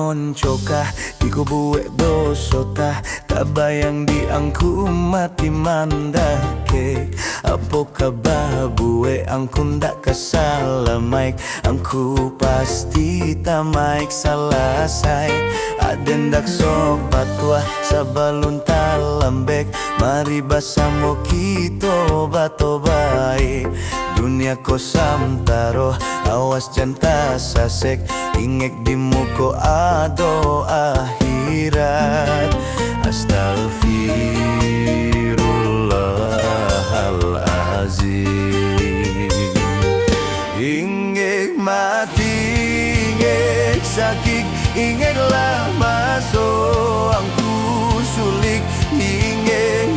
koncoka di kubuek dosota tabayang di angku mati mandake apo kababue angku ndak kasalamak angku pasti tamaik salasai aden dak sok patwa sabalun talambek mari basamo kito batobai dunia ko samtaro awas janta sasek ingek di muko ado akhirat Astaghfirullahalazim ingek mati ingek sakit ingeklah masuk angku sulik ingek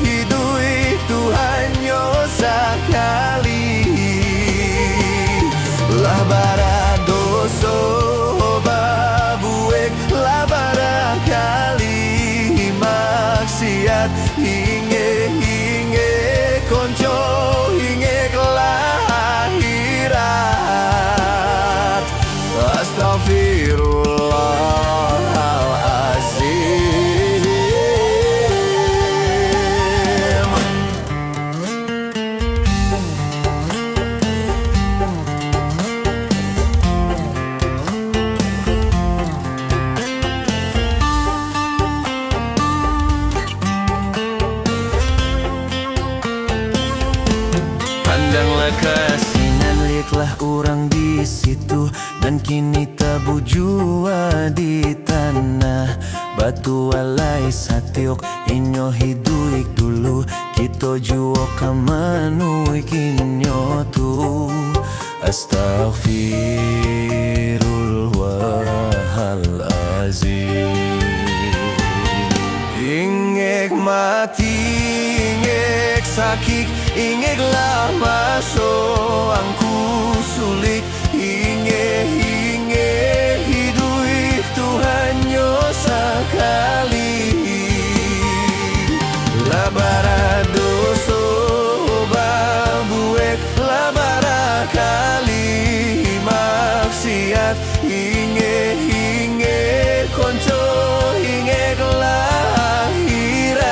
hidup Tuhan yo sekali lah baradoso babuek lah barakali maksiat inge konco inge kelahirat Astaghfirullahalazim Pandanglah kasinan, lihatlah orang di situ dan kini tabu jua di tanah batu alai satiok inyo hiduik dulu kita jua kamanui kinyo tu Astaghfirullahalazim ingek mati ingek sakit ingeklah masuk angku sulik inge hidup Tuhan yo sekali labaradoso babuek labarakali maksiat inge konco inge kelahirat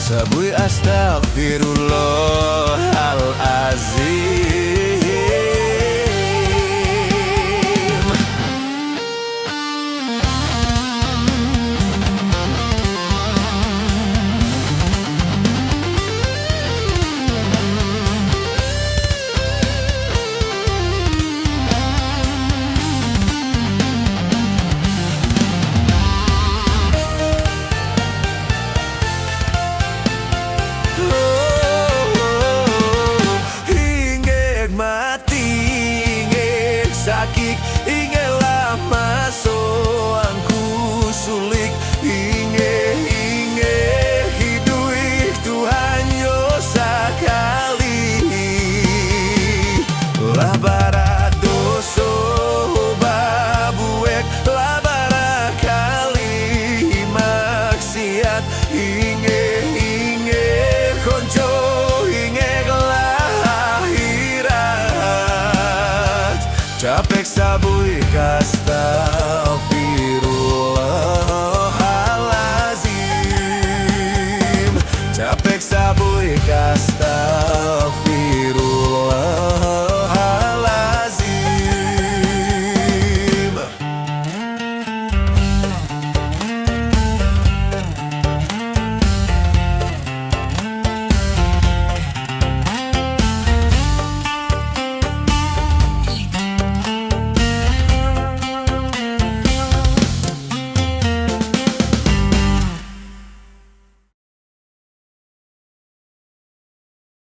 sabui Astaghfirullahalazim sakit ingelah masuk angku sulik inge hidup Tuhan yo sekali lah baradoso babuek lah barakali maksiat inge konco inge kelahirat capek sabui Astaghfirullahalazim capek sabui Astaghfirullahalazim